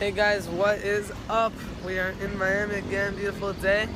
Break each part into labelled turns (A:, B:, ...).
A: Hey guys, what is up? We are in Miami again, beautiful day.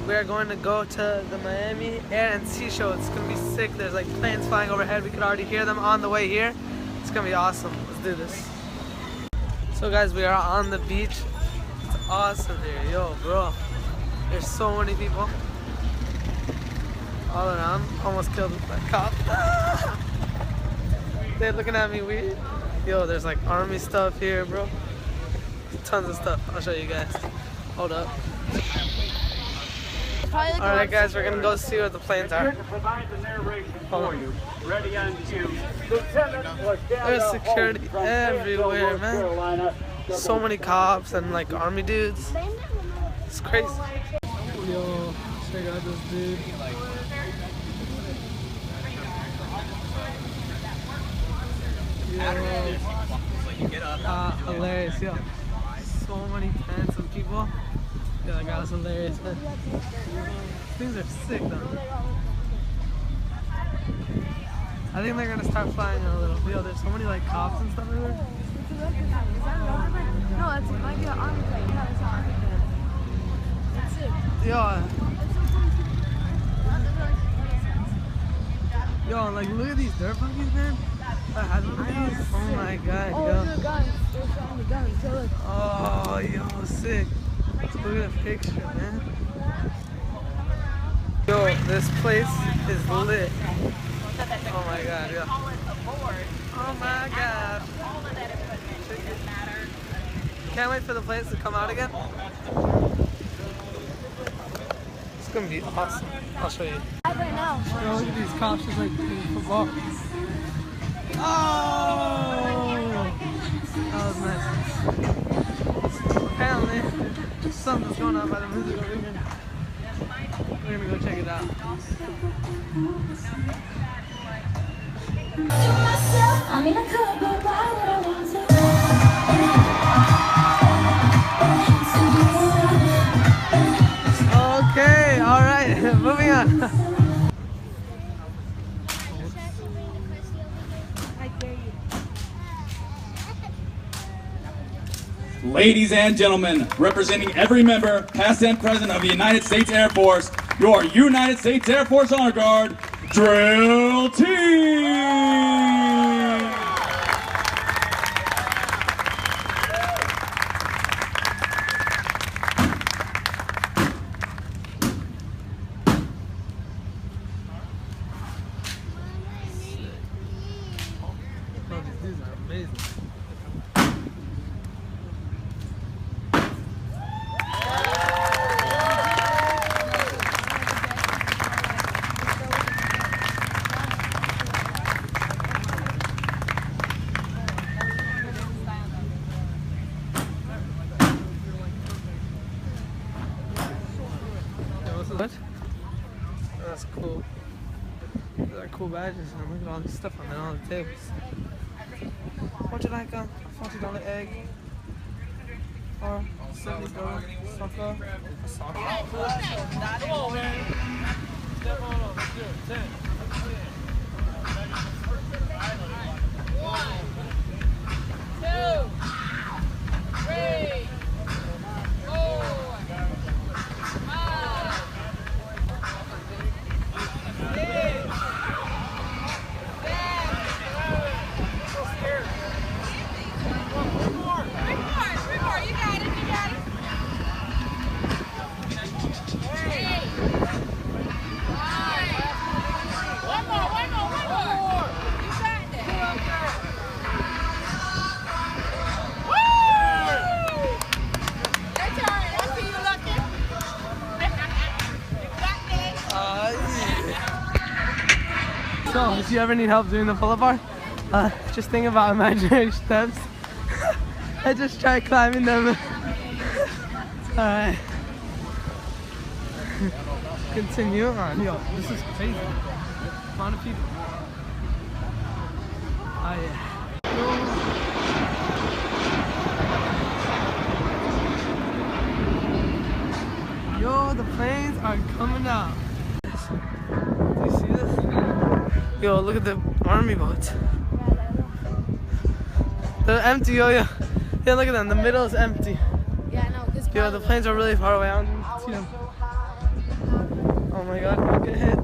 A: We are going to go to the Miami Air and Sea Show. It's gonna be sick. There's like planes flying overhead. We can already hear them on the way here. It's gonna be awesome. Let's do this. So guys, we are on the beach. It's awesome here. Yo, bro. There's so many people all around. Almost killed that cop. They're looking at me weird. Yo, there's like army stuff here, bro. Tons of stuff. I'll show you guys. Hold up. Alright guys, we're gonna go see where the planes are. Hold on. There's security everywhere, man. So many cops and like army dudes. It's crazy. Yo, check out this dude. Yo. Hilarious, yo. So many handsome people. Yeah, that guy was hilarious, man. Things are sick though. I think they're gonna start flying in a little bit. Yo, there's so many like cops and stuff everywhere.
B: No, it's might be an army plane. No, it's an army plane. That's sick.
A: Yo, like look at these dirt buggies, man. Oh my god,
B: oh,
A: yo.
B: the guns. They're showing the guns. So look.
A: Oh, yo, sick. Look at the picture, man. Yo, this place is lit. Oh my god, yeah. Oh my god. Can't wait for the planes to come out again. It's gonna be awesome. I'll show you.
B: Right now.
A: Yo, look at these cops just like playing football. Oh! That was nice. Apparently, something's going on by the music over here. We're gonna go check it out. Okay, alright, moving on.
C: Ladies and gentlemen, representing every member, past and present, of the United States Air Force, your United States Air Force Honor Guard, Drill Team!
A: Oh, these dudes are amazing. What? That's cool. These are cool badges, and look at all this stuff on there, all the tables. Would you like a $40 egg? Or $70 soccer? A soccer? Come on, man. Step on up. Let's do it. 10. 1, 2, 3, 4, 5, 6, So, if you ever need help doing the pull-up bar, just think about imaginary steps. I just try climbing them. Alright. Continue on. Yo, this is crazy. A lot of people. Oh yeah. Yo, the planes are coming out. Do you see this? Yo, look at the army boats. They're empty, yo, yo. Yeah, look at them. The middle is empty.
B: Yeah, I know. Cause
A: Yeah, the planes are really far away. I don't even see them. Oh my god, don't get hit.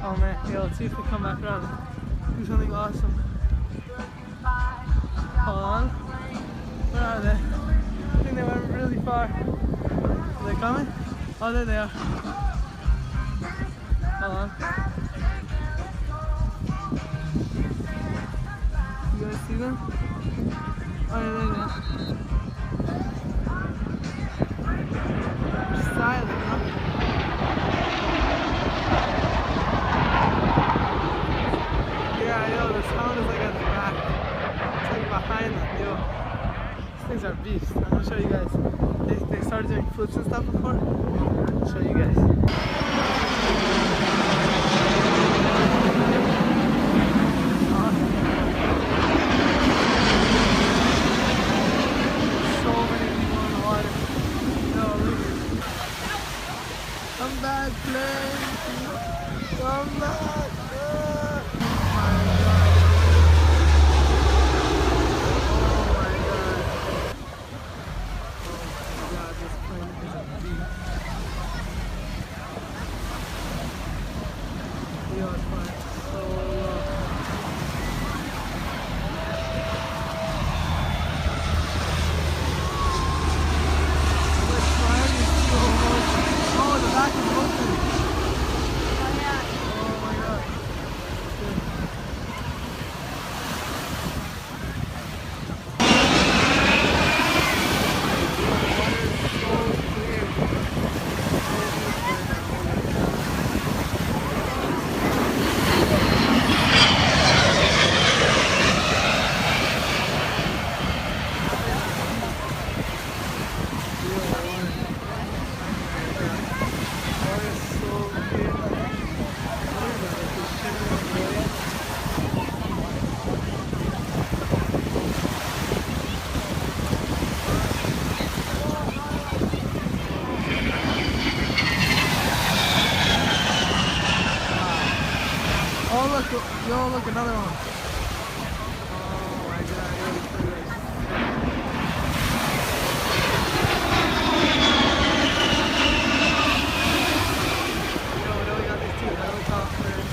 A: Oh man, yo, let's see if we come back around and do something awesome. Hold on. Where are they? I think they went really far. Are they coming? Oh, there they are. Hold on. You guys see them? Oh, yeah, there they are. They're silent, huh? Yeah, I know, the sound is like at the back. It's like behind them, yo. These things are beasts. I'm gonna show you guys. They started doing flips and stuff before. I'll show you guys. So many people in the water. No, look. Come back, plane. Come back. Yo, look, another one. Oh my god, yo, we got these two helicopters.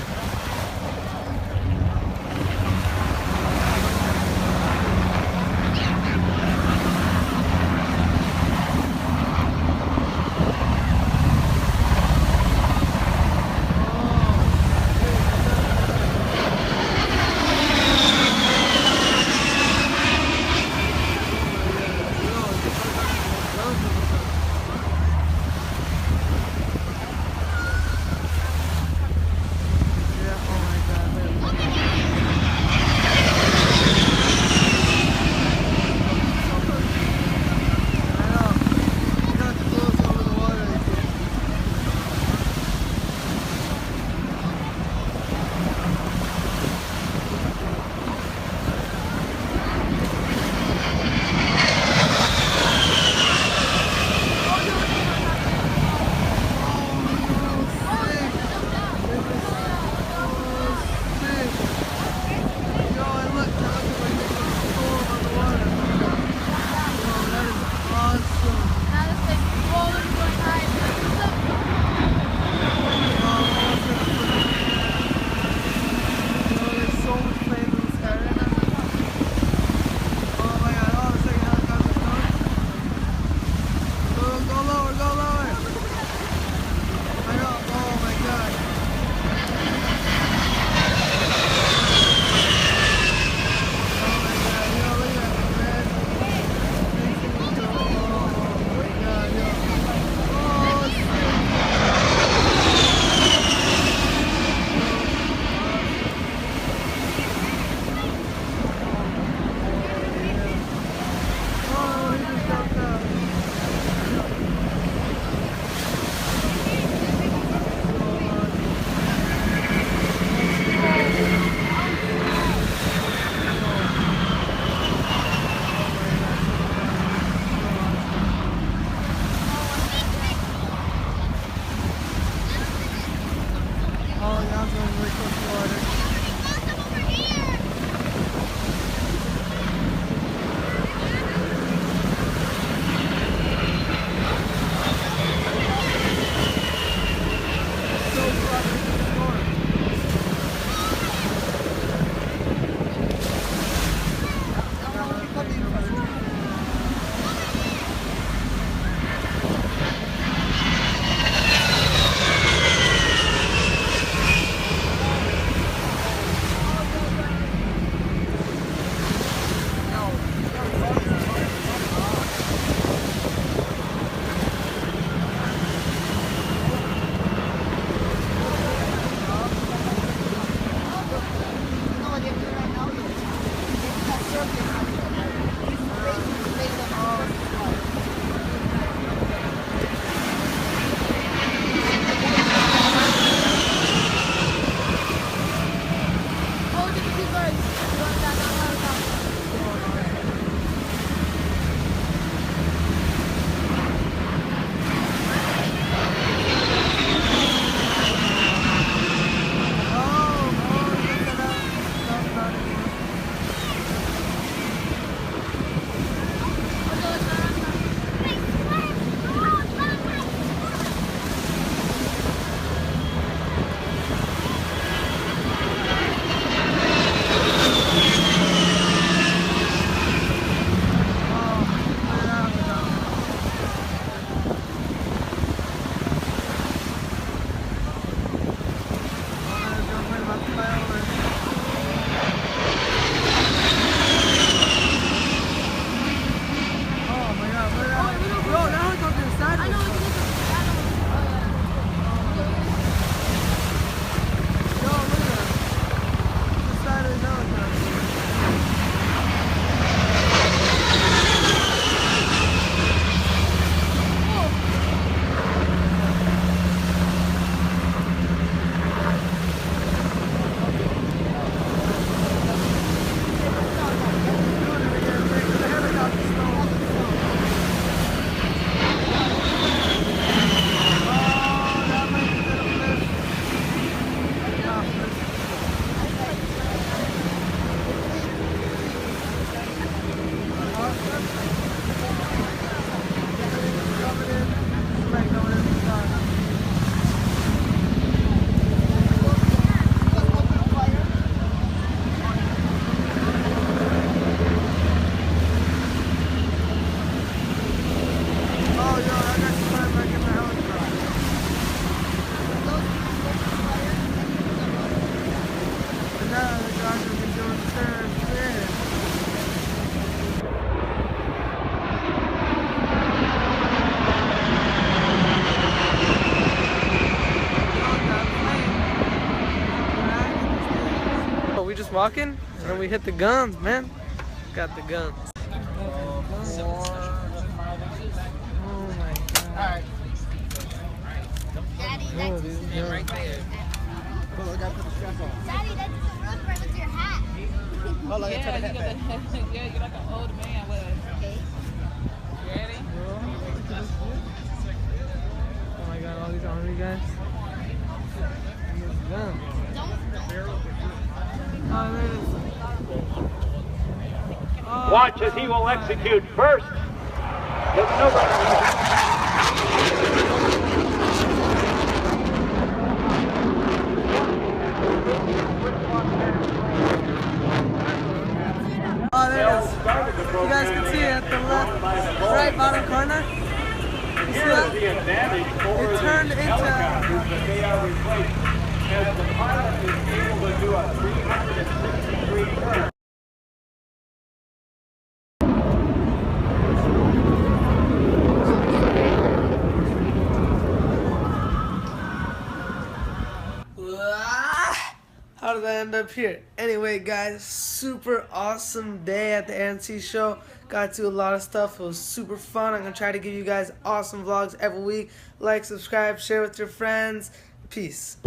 A: just walking, and then we hit the guns, man. Got the guns. Oh my god.
B: Daddy,
A: Oh,
B: that's
A: these guns.
B: right there. Daddy, that doesn't look right with your hat.
D: Yeah, you got the, yeah, you're like an old man with a.
B: Okay.
D: You ready?
A: Oh my god, all these army guys. And these guns. Oh, there it is. Oh,
E: Watch as he will execute first. The maneuver.
A: oh, there it is. You guys can see it at the left, right bottom corner. You see that?
E: The advantage over
A: It turned into.
E: helicopters that they are replaced as the pilot is able to do a 360-degree turn.
A: How did I end up here? Anyway, guys, super awesome day at the Air and Sea show. Got to do a lot of stuff. It was super fun. I'm going to try to give you guys awesome vlogs every week. Like, subscribe, share with your friends. Peace.